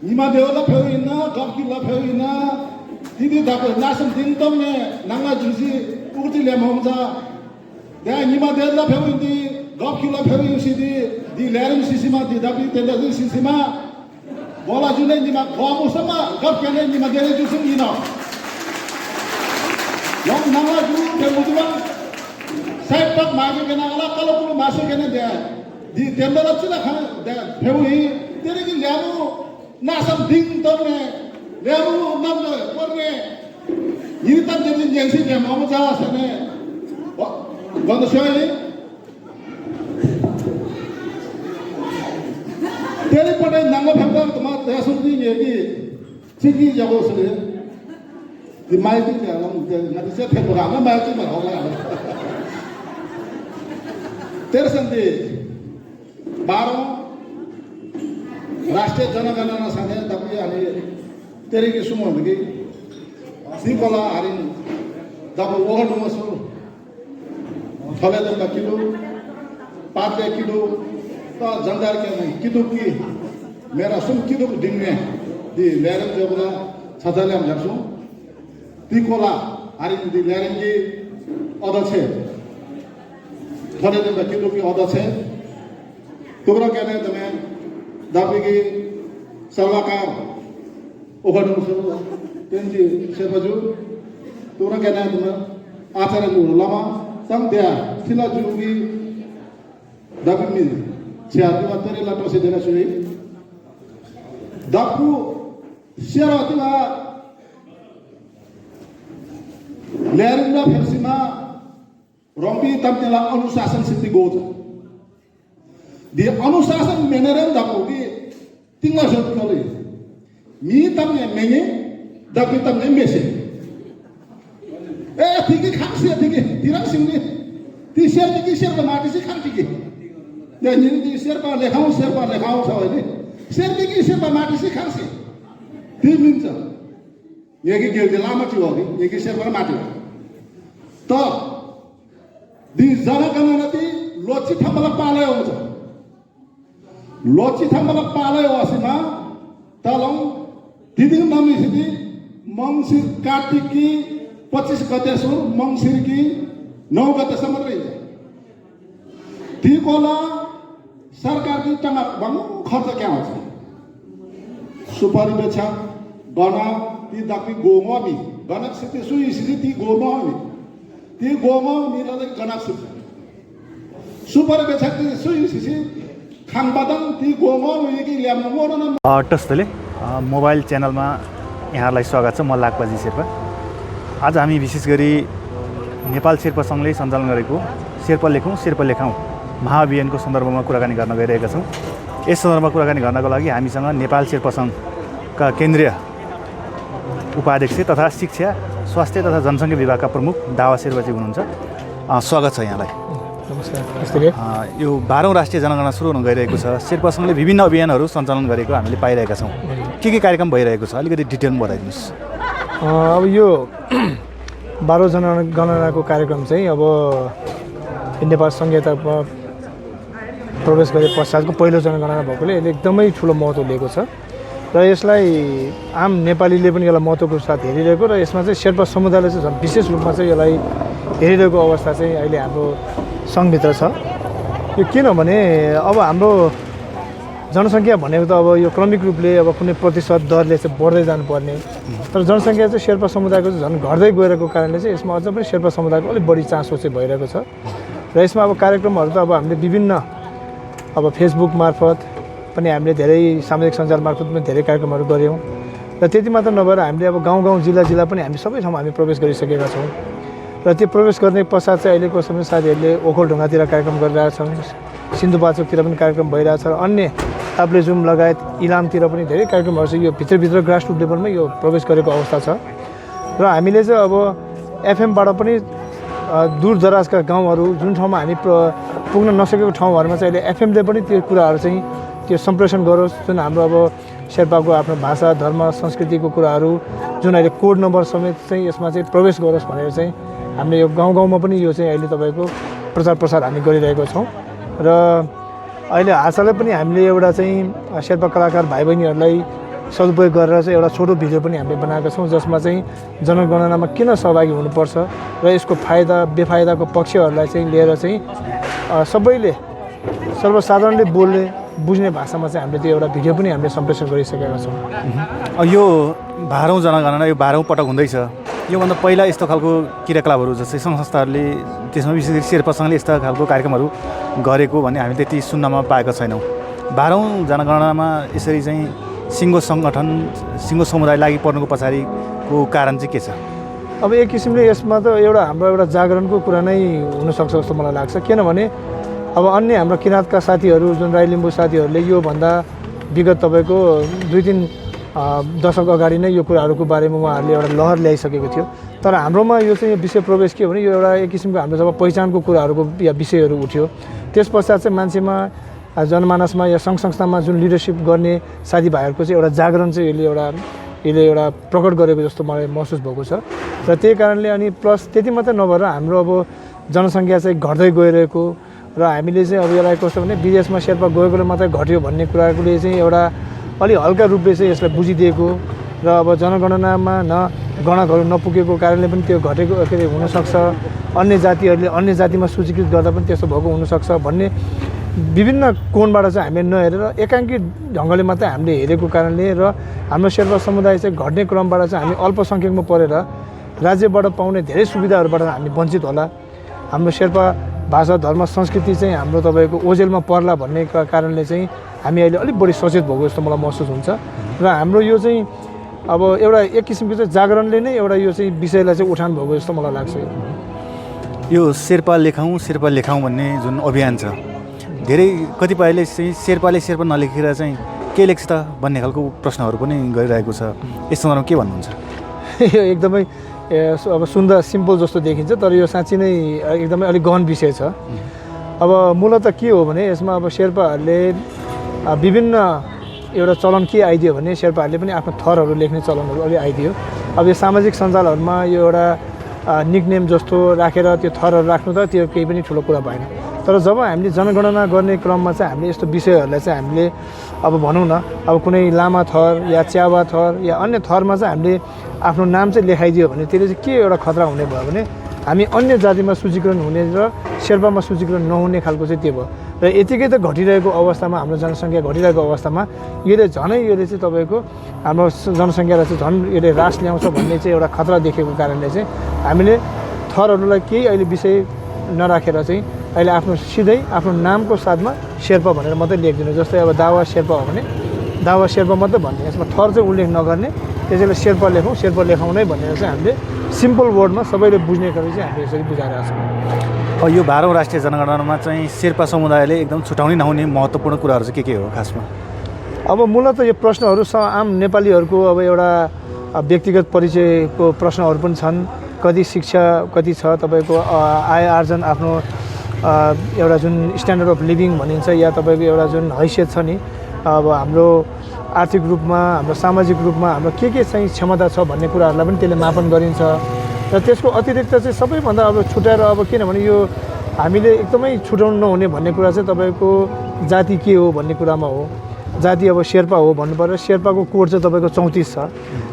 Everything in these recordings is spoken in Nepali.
이마대어라 배우있나 갑길라 배우있나 디디 답을 나선 딩동네 낭나 주시 우르til래 몽자 내가 이마대어라 배우인디 갑길라 배우시디 디 레름 시시마 디 답이 텐다지 시시마 बोला जुने निमा कोमुसमा गप केने निमा देले जुसुम इनो yang nangla ju ke mutuba sai tak magi ke nangla kalau pulu masuk kene dia di tembala chila khana dia pheuhi tere ki ल्यानु nasam ding tonne ल्यानु namne porne yiritan jebin jengsi dia mau jawa sene bando shoyi tere pade nangla phangam tuma dasudi yegi chiki jago sene di mai ti ya long ngati se phe program ma mai ti ma ho la tere sandi 12 राष्ट्रिय जनगणना संघ तपी आणि तेरेकी सुमो लगे सिकोला हरिन दब ओहन मसु थले दम किलो पाते किलो तो जंदार के नहीं किलो की मेरा सुम किलो दिन में दी लेरन जबला छजाले हम जसु तिकोला हरिन दी लेरन की अदछे थले दम किलो की अदछे टुकड़ा कहने तमें दापीगी सरवाकार ओखडम सुरु तेंजी सेपजु तुरा केना तुम आचार्य लु लमा सम त्या थिला जुगी दापी मि छ्या दिवा तेरे लाटो से देना सुई दापु सेरा तिवा लेरिंगा फेरसिमा रम्पी तमतेला अनुशासन सिद्धि गोज di अनुशासन मेनरन दापोगी तिंगा शोध कले मी तमने मेने दापी तमने मेसे ए थिकी खांसे थिकी तिरंग सिंगनी ती शेर की शेर का माटी से खांसी की या निनी ती शेर पर लेखाओ सावले शेर की शेर पर माटी से खांसी ती मिन्छ येगी गेल लामा चिहोगी येगी शेर पर माटी तो दी जरा गणनाती लोची थमला पाले हुन्छ लोची थमला पाले वासिमा तलम दिदी मम्मी सिदी मंगसिर कार्तिक की 25 गते सुरु मंगसिर की 9 गतेसम्म रहिन्छ तिकोला सरकार की टंगा बंग खर्च क्या हुन्छ सुपारी बेचा गना ती दापी गोममी गनक सिती सुई सिती ती गोममी ती गोम मिलाले गनक सिती सुपारी बेचा ती सुई सिती खानबादन ती गोम यगी ल्याम मोरन टस्तले मोबाइल च्यानलमा यहाँलाई स्वागत छ म लाकबाजी शेर्पा आज हामी विशेष गरी नेपाल शेर्पा संघले सञ्चालन गरेको शेर्पा लेखौं शेर्पा लेखाउँ महाअभियानको सन्दर्भमा कुराकानी गर्न गइरहेका छौं यस सन्दर्भमा कुराकानी गर्नको लागि हामीसँग नेपाल शेर्पा संघका केन्द्रीय उपाध्यक्ष तथा शिक्षा स्वास्थ्य तथा जनसङ्ख्या विभागका प्रमुख दावा शेर्पाजी हुनुहुन्छ स्वागत छ यहाँलाई नमस्कार यो 12औं राष्ट्रिय जनगणना सुरु हुन गइरहेको छ शेर्पा संघले विभिन्न अभियानहरू सञ्चालन गरेको हामीले पाइरहेका छौं के कार्यक्रम भइरहेको छ अलिकति डिटेलमा बताइदिनुस् अब यो 12औं जनगणनाको कार्यक्रम चाहिँ अब नेपाल संघीयतातर्फ प्रवेश गरे पश्चातको पहिलो जनगणना भएकोले यसले एकदमै ठुलो महत्त्व लिएको छ र यसलाई आम नेपालीले पनि यसलाई महत्त्वको साथ हेरिरहेको र यसमा चाहिँ शेर्पा समुदायले चाहिँ विशेष रूपमा चाहिँ यसलाई हेरिरहेको अवस्था चाहिँ अहिले हाम्रो सङ्घभित्र छ यो किनभने अब हाम्रो जनसङ्ख्या भनेको त अब यो क्रमिक रूपले अब कुनै प्रतिशत दरले चाहिँ बढ्दै जानुपर्ने तर जनसङ्ख्या चाहिँ शेर्पा समुदायको चाहिँ झन् घट्दै गएको कारणले चाहिँ यसमा अझ पनि शेर्पा समुदायको अलिक बढी चासो चाहिँ भइरहेको छ र यसमा अब कार्यक्रमहरू त अब हामीले विभिन्न अब फेसबुक मार्फत पनि हामीले धेरै सामाजिक सञ्जाल मार्फत पनि धेरै कार्यक्रमहरू गऱ्यौँ र र त्यति मात्र नभएर हामीले अब गाउँ जिल्ला पनि हामी सबै ठाउँमा हामी प्रवेश गरिसकेका छौँ र त्यो प्रवेश गर्ने पश्चात चाहिँ अहिलेको समय साथीहरूले ओखलढुङ्गातिर कार्यक्रम गरिरहेछन्, सिन्धुपाल्चोकतिर पनि कार्यक्रम भइरहेछ र अन्य ताप्लेजुम लगायत इलामतिर पनि धेरै कार्यक्रमहरू छ। यो भित्रभित्र ग्रासरुट लेभलमै यो प्रवेश गरेको अवस्था छ र हामीले चाहिँ अब एफएमबाट पनि दूरदराजका गाउँहरू जुन ठाउँमा हामी पुग्न नसकेको ठाउँहरूमा चाहिँ अहिले एफएमले पनि त्यो कुराहरू चाहिँ त्यो सम्प्रेषण गरोस्, जुन हाम्रो अब शेर्पाको आफ्नो भाषा धर्म संस्कृतिको कुराहरू जुन अहिले कोड नम्बर समेत चाहिँ यसमा चाहिँ प्रवेश गरोस् भनेर चाहिँ हामीले यो गाउँमा पनि यो चाहिँ अहिले तपाईँको प्रचार प्रसार हामी गरिरहेको छौँ र अहिले हालसालै पनि हामीले एउटा चाहिँ शेर्पा कलाकार भाइ बहिनीहरूलाई सदुपयोग गरेर चाहिँ एउटा छोटो भिडियो पनि हामीले बनाएका छौँ जसमा चाहिँ जनगणनामा किन सहभागी हुनुपर्छ र यसको फाइदा बेफाइदाको पक्षहरूलाई चाहिँ लिएर चाहिँ सबैले सर्वसाधारणले बोल्ने बुझ्ने भाषामा चाहिँ हामीले त्यो एउटा भिडियो पनि हामीले सम्प्रेषण गरिसकेका छौँ। यो 12औं जनगणना यो 12औं पटक हुँदैछ। योभन्दा पहिला यस्तो खालको क्रियाकलापहरू जस्तै सङ्घ संस्थाहरूले त्यसमा विशेष गरी शेर्पा सङ्घले यस्ता खालको कार्यक्रमहरू गरेको भन्ने हामी त्यति सुन्नमा पाएका छैनौँ। 12औं जनगणनामा यसरी चाहिँ सिङ्गो सङ्गठन सिङ्गो समुदाय लागि पर्नुको पछाडिको कारण चाहिँ के छ? अब एक किसिमले यसमा त हाम्रो एउटा जागरणको कुरा नै हुनसक्छ जस्तो मलाई लाग्छ, किनभने अब अन्य हाम्रो किराँतका साथीहरू जुन राई लिम्बू साथीहरूले योभन्दा विगत तपाईँको 2-3 दशक अगाडि नै यो कुराहरूको बारेमा उहाँहरूले एउटा लहर ल्याइसकेको थियो। तर हाम्रोमा यो चाहिँ विषय प्रवेश के हो भने यो एउटा एक किसिमको हाम्रो जब पहिचानको कुराहरूको या विषयहरू उठ्यो त्यस पश्चात चाहिँ मान्छेमा जनमानसमा या सङ्घ संस्थामा जुन लिडरसिप गर्ने साथीभाइहरूको चाहिँ एउटा जागरण चाहिँ यसले एउटा प्रकट गरेको जस्तो मलाई महसुस भएको छ र त्यही कारणले अनि प्लस त्यति मात्रै नभएर हाम्रो अब जनसङ्ख्या चाहिँ घट्दै गइरहेको र हामीले चाहिँ अब यसलाई कस्तो भने विदेशमा शेर्पा गएकोले मात्रै घट्यो भन्ने कुराले चाहिँ एउटा अलि हल्का रूपले चाहिँ यसलाई बुझिदिएको र अब जनगणनामा गणकहरू नपुगेको कारणले पनि त्यो घटेको के अरे हुनसक्छ, अन्य जातिहरूले अन्य जातिमा सूचीकृत गर्दा पनि त्यस्तो भएको हुनसक्छ भन्ने विभिन्न कोणबाट चाहिँ हामीले नहेरेर एकाङ्की ढङ्गले मात्रै हामीले हेरेको कारणले र हाम्रो शेर्पा समुदाय चाहिँ घट्ने क्रमबाट चाहिँ हामी अल्पसङ्ख्यकमा परेर राज्यबाट पाउने धेरै सुविधाहरूबाट हामी वञ्चित होला, हाम्रो शेर्पा भाषा धर्म संस्कृति चाहिँ हाम्रो तपाईँको ओझेलमा पर्ला भन्ने कारणले चाहिँ हामी अहिले अलिक बढी सचेत भएको जस्तो मलाई महसुस हुन्छ र हाम्रो यो चाहिँ अब एउटा एक किसिमको चाहिँ जागरणले नै एउटा यो चाहिँ विषयलाई चाहिँ उठान भएको जस्तो मलाई लाग्छ। यो शेर्पा लेखाउँ भन्ने जुन अभियान छ धेरै कतिपयले चाहिँ शेर्पाले शेर्पा नलेखेर चाहिँ के लेख्छ त भन्ने खालको प्रश्नहरू पनि गरिरहेको छ, यस सन्दर्भमा के भन्नुहुन्छ? यो एकदमै अब सुन्दा सिम्पल जस्तो देखिन्छ तर यो साँच्चै नै एकदमै अलिक गहन विषय छ। अब मूलत के हो भने यसमा अब शेर्पाहरूले विभिन्न एउटा चलन के आइदियो भने शेर्पाहरूले पनि आफ्नो थरहरू लेख्ने चलनहरू अलि आइदियो। अब यो सामाजिक सञ्जालहरूमा यो एउटा निकनेम जस्तो राखेर त्यो थरहरू राख्नु त त्यो केही पनि ठुलो कुरा भएन। तर जब हामीले जनगणना गर्ने क्रममा चाहिँ हामीले यस्तो विषयहरूलाई चाहिँ हामीले अब भनौँ न अब कुनै लामा थर या च्यावा थर या अन्य थरमा चाहिँ हामीले आफ्नो नाम चाहिँ लेखाइदियो भने त्यसले चाहिँ के एउटा खतरा हुने भयो भने हामी अन्य जातिमा सूचीकरण हुने र शेर्पामा सूचीकरण नहुने खालको चाहिँ त्यो भयो र यतिकै त घटिरहेको अवस्थामा हाम्रो जनसङ्ख्या घटिरहेको अवस्थामा यसले चाहिँ तपाईँको हाम्रो जनसङ्ख्यालाई चाहिँ झन् यसले ह्रास ल्याउँछ भन्ने चाहिँ एउटा खतरा देखेको कारणले चाहिँ हामीले थरहरूलाई केही अहिले विषय नराखेर चाहिँ अहिले आफ्नो सिधै आफ्नो नामको साथमा शेर्पा भनेर मात्रै लेखिदिनु। जस्तै अब दावा शेर्पा हो भने दावा शेर्पा मात्रै भन्ने, यसमा थर चाहिँ उल्लेख नगर्ने, त्यसैले शेर्पा लेखौँ शेर्पा लेखाउनै भनेर चाहिँ हामीले सिम्पल वर्डमा सबैले बुझ्ने गरी चाहिँ हामीले यसरी बुझाइरहेको छौँ। यो 12औं राष्ट्रिय जनगणनामा चाहिँ शेर्पा समुदायले एकदम छुटाउनै नहुने महत्त्वपूर्ण कुराहरू चाहिँ के हो खासमा? अब मूलत यो प्रश्नहरू आम नेपालीहरूको अब एउटा व्यक्तिगत परिचयको प्रश्नहरू पनि छन्, कति शिक्षा कति छ तपाईँको, आय आर्जन आफ्नो एउटा जुन स्ट्यान्डर्ड अफ लिभिङ भनिन्छ या तपाईँको एउटा जुन हैसियत छ नि अब हाम्रो आर्थिक रूपमा हाम्रो सामाजिक रूपमा हाम्रो के चाहिँ क्षमता छ भन्ने कुराहरूलाई पनि त्यसले मापन गरिन्छ र त्यसको अतिरिक्त चाहिँ सबैभन्दा अब छुट्याएर अब किनभने यो हामीले एकदमै छुटाउनु नहुने भन्ने कुरा चाहिँ तपाईँको जाति के हो भन्ने कुरामा हो। जाति अब शेर्पा हो भन्नु पर्यो, शेर्पाको कोड चाहिँ तपाईँको 34 छ।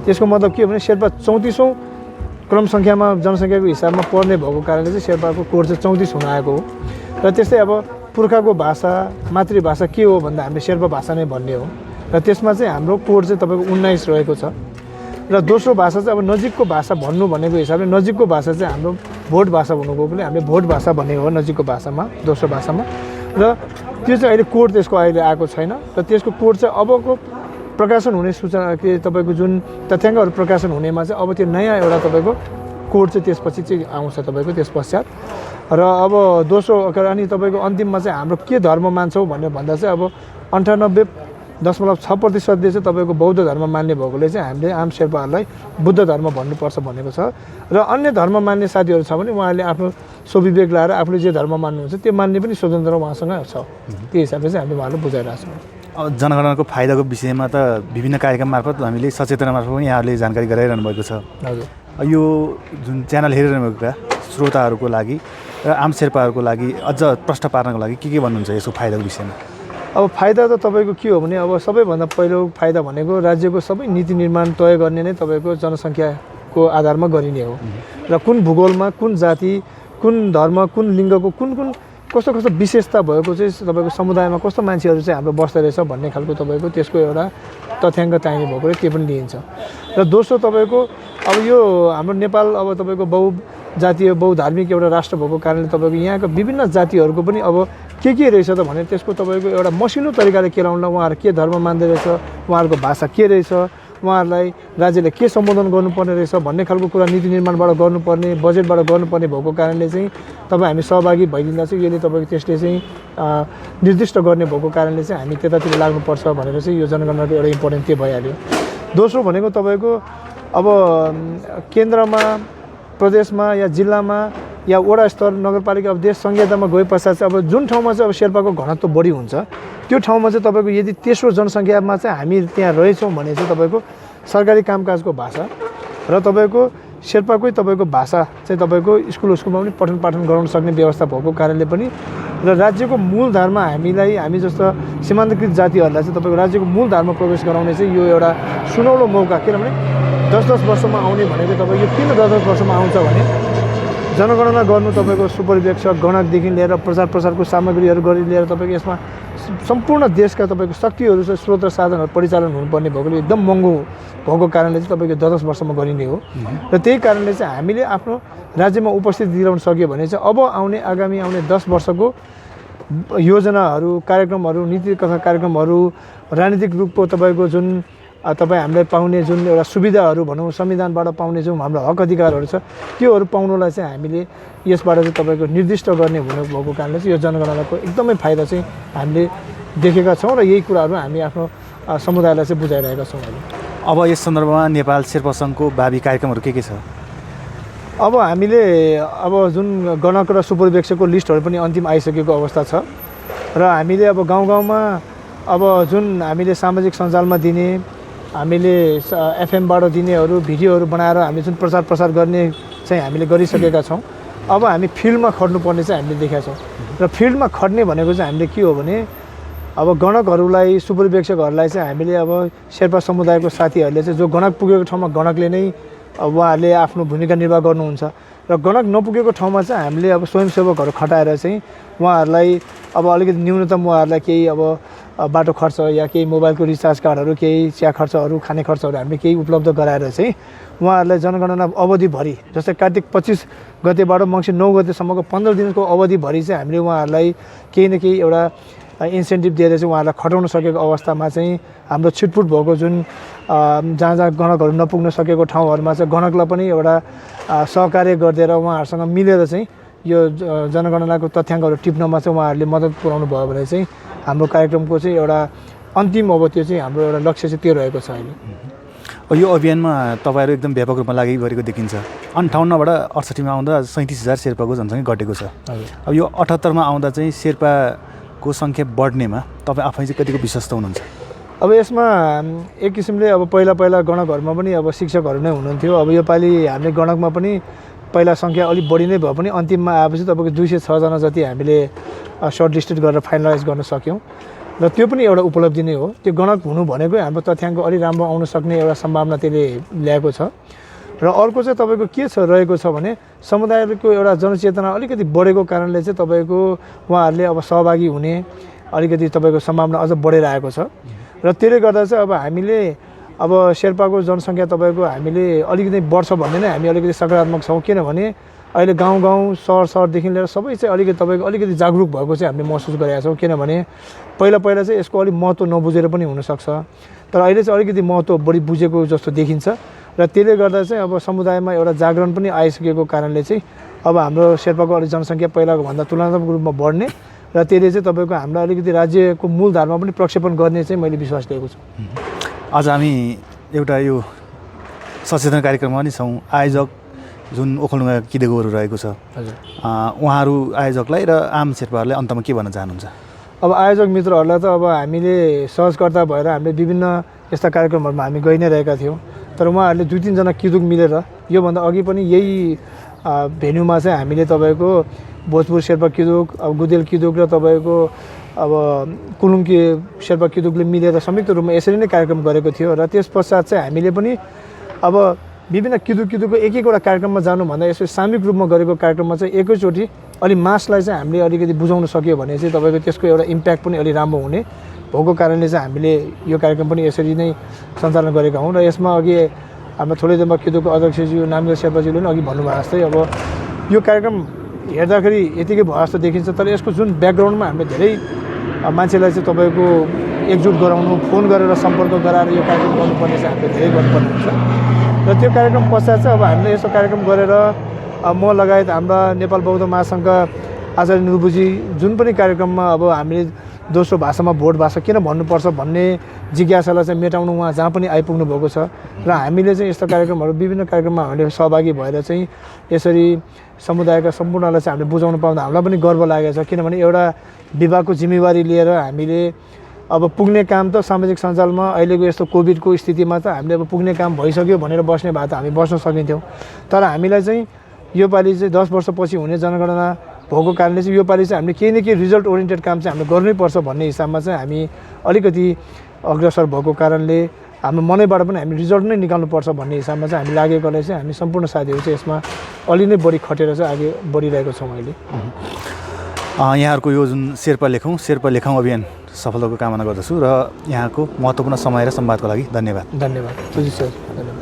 त्यसको मतलब के हो भने शेर्पा 34औं क्रम सङ्ख्यामा जनसङ्ख्याको हिसाबमा पर्ने भएको कारणले चाहिँ शेर्पाको कोड चाहिँ 34 हुन आएको हो र त्यस्तै अब पुर्खाको भाषा मातृभाषा के हो भन्दा हामीले शेर्पा भाषा नै भन्ने हो र त्यसमा चाहिँ हाम्रो कोड चाहिँ तपाईँको 19 रहेको छ र दोस्रो भाषा चाहिँ अब नजिकको भाषा भन्नु भनेको हिसाबले नजिकको भाषा चाहिँ हाम्रो भोट भाषा हुनुकोले हामीले भोट भाषा भन्ने हो नजिकको भाषामा दोस्रो भाषामा र त्यो चाहिँ अहिले कोड त्यसको अहिले आएको छैन र त्यसको कोड चाहिँ अबको प्रकाशन हुने सूचना के तपाईँको जुन तथ्याङ्कहरू प्रकाशन हुनेमा चाहिँ अब त्यो नयाँ एउटा तपाईँको कोड चाहिँ त्यसपछि चाहिँ आउँछ तपाईँको त्यस पश्चात र अब दोस्रो अनि तपाईँको अन्तिममा चाहिँ हाम्रो के धर्म मान्छौँ भनेर भन्दा चाहिँ अब 98.6% चाहिँ तपाईँको बौद्ध धर्म मान्ने भएकोले चाहिँ हामीले आम शेर्पाहरूलाई बुद्ध धर्म भन्नुपर्छ भनेको छ र अन्य धर्म मान्ने साथीहरू छ भने उहाँहरूले आफ्नो स्वविवेक लाएर आफूले जे धर्म मान्नुहुन्छ त्यो मान्ने पनि स्वतन्त्र उहाँसँग छ त्यो हिसाबले चाहिँ हामीले उहाँलाई बुझाइरहेको छौँ अब जनगणनाको फाइदाको विषयमा त विभिन्न कार्यक्रम मार्फत हामीले सचेतना मार्फत पनि यहाँहरूले जानकारी गराइरहनु भएको छ हजुर यो जुन च्यानल हेरिरहनु भएका श्रोताहरूको लागि र आम शेर्पाहरूको लागि अझ प्रश्न पार्नको लागि के भन्नुहुन्छ यसको फाइदाको विषयमा अब फाइदा त तपाईँको के हो भने अब सबैभन्दा पहिलो फाइदा भनेको राज्यको सबै नीति निर्माण तय गर्ने नै तपाईँको जनसङ्ख्याको आधारमा गरिने हो र कुन भूगोलमा कुन जाति कुन धर्म कुन लिङ्गको कुन कुन कस्तो कस्तो विशेषता भएको चाहिँ तपाईँको समुदायमा कस्तो मान्छेहरू चाहिँ हाम्रो बस्दो रहेछ भन्ने खालको तपाईँको त्यसको एउटा तथ्याङ्क चाहिने भएकोले त्यो पनि लिइन्छ र दोस्रो तपाईँको अब यो हाम्रो नेपाल अब तपाईँको बहुजातीय बहुधार्मिक एउटा राष्ट्र भएको कारणले तपाईँको यहाँको विभिन्न जातिहरूको पनि अब के रहेछ त भने त्यसको तपाईँको एउटा मसिनो तरिकाले केलाउन उहाँहरू के धर्म मान्दै रहेछ उहाँहरूको भाषा के रहेछ उहाँहरूलाई राज्यले के सम्बोधन गर्नुपर्ने रहेछ भन्ने खालको कुरा नीति निर्माणबाट गर्नुपर्ने बजेटबाट गर्नुपर्ने भएको कारणले चाहिँ तपाईँ हामी सहभागी भइदिँदा चाहिँ यसले तपाईँको त्यसले चाहिँ निर्दिष्ट गर्ने भएको कारणले चाहिँ हामी त्यतातिर लाग्नुपर्छ भनेर चाहिँ यो जनगणनाको एउटा इम्पोर्टेन्ट त्यो भइहाल्यो दोस्रो भनेको तपाईँको अब केन्द्रमा प्रदेशमा या जिल्लामा या वडा स्तर नगरपालिका अब देश संहितामा गए पश्चात चाहिँ अब जुन ठाउँमा चाहिँ अब शेर्पाको घनत्व बढी हुन्छ त्यो ठाउँमा चाहिँ तपाईँको यदि तेस्रो जनसङ्ख्यामा चाहिँ हामी त्यहाँ रहेछौँ भने चाहिँ तपाईँको सरकारी कामकाजको भाषा र तपाईँको शेर्पाकै तपाईँको भाषा चाहिँ तपाईँको स्कुलमा पनि पठन पाठन गराउन सक्ने व्यवस्था भएको कारणले पनि र राज्यको मूलधारमा हामी जस्तो सीमान्तकृत जातिहरूलाई चाहिँ तपाईँको राज्यको मूलधारमा प्रवेश गराउने चाहिँ यो एउटा सुनौलो मौका किनभने 10 वर्षमा आउने भनेको तपाईँको यो किन 10 वर्षमा आउँछ भने जनगणना गर्नु तपाईँको सुपरिवेक्षक गणकदेखि लिएर प्रचार प्रसारको सामग्रीहरू गरी लिएर तपाईँको यसमा सम्पूर्ण देशका तपाईँको शक्तिहरू चाहिँ स्रोत र साधनहरू परिचालन हुनुपर्ने भएकोले एकदम महँगो भएको कारणले चाहिँ तपाईँको 10 वर्षमा गरिने हो र त्यही कारणले चाहिँ हामीले आफ्नो राज्यमा उपस्थिति दिलाउन सक्यो भने चाहिँ अब आगामी आउने 10 वर्षको योजनाहरू कार्यक्रमहरू नीति तथा कार्यक्रमहरू राजनीतिक रूपको तपाईँको जुन तपाईँ हामीलाई पाउने जुन एउटा सुविधाहरू भनौँ संविधानबाट पाउने जुन हाम्रो हक अधिकारहरू छ त्योहरू पाउनुलाई चाहिँ हामीले यसबाट चाहिँ तपाईँको निर्दिष्ट गर्ने हुने भएको कारणले चाहिँ यो जनगणनाको एकदमै फाइदा चाहिँ हामीले देखेका छौँ र यही कुराहरू हामी आफ्नो समुदायलाई चाहिँ बुझाइरहेका छौँ अहिले अब यस सन्दर्भमा नेपाल शेर्पा सङ्घको भावी कार्यक्रमहरू के छ अब हामीले अब जुन गणक र सुपरिवेक्षकको लिस्टहरू पनि अन्तिम आइसकेको अवस्था छ र हामीले अब गाउँमा अब जुन हामीले सामाजिक सञ्जालमा दिने हामीले एफएमबाट दिनेहरू भिडियोहरू बनाएर हामी जुन प्रचार प्रसार गर्ने चाहिँ हामीले गरिसकेका छौँ अब हामी फिल्डमा खट्नुपर्ने चाहिँ हामीले देखेका छौँ र फिल्डमा खट्ने भनेको चाहिँ हामीले के हो भने अब गणकहरूलाई सुपरिवेक्षकहरूलाई चाहिँ हामीले अब शेर्पा समुदायको साथीहरूले चाहिँ जो गणक पुगेको ठाउँमा गणकले नै उहाँहरूले आफ्नो भूमिका निर्वाह गर्नुहुन्छ र गणक नपुगेको ठाउँमा चाहिँ हामीले अब स्वयंसेवकहरू खटाएर चाहिँ उहाँहरूलाई अब अलिकति न्यूनतम उहाँहरूलाई केही अब बाटो खर्च या केही मोबाइलको रिचार्ज कार्डहरू केही चिया खर्चहरू खाने खर्चहरू हामीले केही उपलब्ध गराएर चाहिँ उहाँहरूलाई जनगणना अवधिभरि जस्तै कार्तिक 25 गतेबाट मङ्सिर 9 गतेसम्मको 15 दिनको अवधिभरि चाहिँ हामीले उहाँहरूलाई केही न केही एउटा इन्सेन्टिभ दिएर चाहिँ उहाँहरूलाई खटाउन सकेको अवस्थामा चाहिँ हाम्रो छिटपुट भएको जुन जहाँ गणकहरू नपुग्न सकेको ठाउँहरूमा चाहिँ गणकलाई पनि एउटा सहकार्य गरिदिएर उहाँहरूसँग मिलेर चाहिँ यो जनगणनाको तथ्याङ्कहरू टिप्नमा चाहिँ उहाँहरूले मद्दत पुर्याउनु भयो भने चाहिँ हाम्रो कार्यक्रमको चाहिँ एउटा अन्तिम अब त्यो चाहिँ हाम्रो एउटा लक्ष्य चाहिँ त्यो रहेको छ अहिले यो अभियानमा तपाईँहरू एकदम व्यापक रूपमा लागि गरेको देखिन्छ 58बाट 68मा आउँदा 37,000 शेर्पाको जनसङ्ख्या घटेको छ अब यो 78मा आउँदा चाहिँ शेर्पाको सङ्ख्या बढ्नेमा तपाईँ आफै चाहिँ कतिको विश्वस्त हुनुहुन्छ अब यसमा एक किसिमले अब पहिला गणकहरूमा पनि अब शिक्षकहरू नै हुनुहुन्थ्यो अब योपालि हामीले गणकमा पनि पहिला सङ्ख्या अलिक बढी नै भए पनि अन्तिममा आएपछि तपाईँको 206 जना जति हामीले सर्ट लिस्टेड गरेर फाइनलाइज गर्न सक्यौँ र त्यो पनि एउटा उपलब्धि नै हो त्यो गणक हुनु भनेकै हाम्रो तथ्याङ्क अलि राम्रो आउन सक्ने एउटा सम्भावना त्यसले ल्याएको छ र अर्को चाहिँ तपाईँको के रहेको छ भने समुदायको एउटा जनचेतना अलिकति बढेको कारणले चाहिँ तपाईँको उहाँहरूले अब सहभागी हुने अलिकति तपाईँको सम्भावना अझ बढेर आएको छ र त्यसले गर्दा चाहिँ अब हामीले अब शेर्पाको जनसङ्ख्या तपाईँको हामीले अलिकति बढ्छ भन्ने नै हामी अलिकति सकारात्मक छौँ किनभने अहिले गाउँ सहरदेखि लिएर सबै चाहिँ अलिकति जागरुक भएको चाहिँ हामीले महसुस गरेका छौँ किनभने पहिला चाहिँ यसको अलिक महत्त्व नबुझेर पनि हुनसक्छ तर अहिले चाहिँ अलिकति महत्त्व बढी बुझेको जस्तो देखिन्छ र त्यसले गर्दा चाहिँ अब समुदायमा एउटा जागरण पनि आइसकेको कारणले चाहिँ अब हाम्रो शेर्पाको अलिक जनसङ्ख्या पहिलाको भन्दा तुलनात्मक रूपमा बढ्ने र त्यसले चाहिँ तपाईँको हाम्रो अलिकति राज्यको मूलधारमा पनि प्रक्षेपण गर्ने चाहिँ मैले विश्वास लिएको छु। आज हामी एउटा यो सचेतना कार्यक्रममा नि छौँ। आयोजक जुन ओखलढुङ्गा किदेगोहरू रहेको छ, हजुर, उहाँहरू आयोजकलाई र आम शेर्पाहरूलाई अन्तमा के भन्न चाहनुहुन्छ? अब आयोजक मित्रहरूलाई त अब हामीले सहजकर्ता भएर हामीले विभिन्न यस्ता कार्यक्रमहरूमा हामी गइ नै रहेका थियौँ। तर उहाँहरूले 2-3 जना किदुक मिलेर योभन्दा अघि पनि यही भेन्यूमा चाहिँ हामीले तपाईँको भोजपुर शेर्पा किदुक, अब गुदेल किदुक र तपाईँको अब कुलुङ्की शेर्पा किदुकले मिलेर संयुक्त रूपमा यसरी नै कार्यक्रम गरेको थियो। र त्यस पश्चात चाहिँ हामीले पनि अब विभिन्न किदुकको एक-एकवटा कार्यक्रममा जानुभन्दा यसो सामूहिक रूपमा गरेको कार्यक्रममा चाहिँ एकैचोटि अलि मासलाई चाहिँ हामीले अलिकति बुझाउन सक्यो भने चाहिँ तपाईँको त्यसको एउटा इम्प्याक्ट पनि अलि राम्रो हुने भएको कारणले चाहिँ हामीले यो कार्यक्रम पनि यसरी नै सञ्चालन गरेका हौँ। र यसमा अघि हाम्रो थोरै दिनमा किदुकको अध्यक्षज्यू नामदेव शेर्पाज्यूले पनि अघि भन्नुभएको जस्तै अब यो कार्यक्रम हेर्दाखेरि यतिकै भयो जस्तो देखिन्छ, तर यसको जुन ब्याकग्राउन्डमा हामीले धेरै मान्छेलाई चाहिँ तपाईँको एकजुट गराउनु, फोन गरेर सम्पर्क गराएर यो कार्यक्रम गर्नुपर्ने चाहिँ हामीले धेरै गर्नुपर्ने हुन्छ। र त्यो कार्यक्रम पश्चात चाहिँ अब हामीले यस्तो कार्यक्रम गरेर म लगायत हाम्रा नेपाल बौद्ध महासङ्घका आचार्य नुबुजी जुन पनि कार्यक्रममा अब हामीले दोस्रो भाषामा भोट भाषा किन भन्नुपर्छ भन्ने जिज्ञासालाई चाहिँ मेटाउनु उहाँ जहाँ पनि आइपुग्नु भएको छ। र हामीले चाहिँ यस्तो कार्यक्रमहरू विभिन्न कार्यक्रममा हामीले सहभागी भएर चाहिँ यसरी समुदायका सम्पूर्णलाई चाहिँ हामीले बुझाउन पाउँदा हामीलाई पनि गर्व लागेको छ। किनभने एउटा विभागको जिम्मेवारी लिएर हामीले अब पुग्ने काम त सामाजिक सञ्जालमा अहिलेको यस्तो कोभिडको स्थितिमा त हामीले अब पुग्ने काम भइसक्यो भनेर बस्ने भए त हामी बस्न सकिन्थ्यौँ। तर हामीलाई चाहिँ योपालि चाहिँ 10 वर्षपछि हुने जनगणना भएको कारणले चाहिँ योपालि चाहिँ हामीले केही न केही रिजल्ट ओरिएन्टेड काम चाहिँ हामीले गर्नैपर्छ भन्ने हिसाबमा चाहिँ हामी अलिकति अग्रसर भएको कारणले हाम्रो मनैबाट पनि हामी रिजल्ट नै निकाल्नुपर्छ भन्ने हिसाबमा चाहिँ हामी लागेकोले चाहिँ हामी सम्पूर्ण साथीहरू चाहिँ यसमा अलि नै बढी खटेर चाहिँ अघि बढिरहेको छौँ अहिले। यहाँहरूको यो जुन शेर्पा लेखौँ अभियान सफलताको कामना गर्दछु र यहाँको महत्त्वपूर्ण समय र संवादको लागि धन्यवाद। धन्यवाद। धन्यवाद।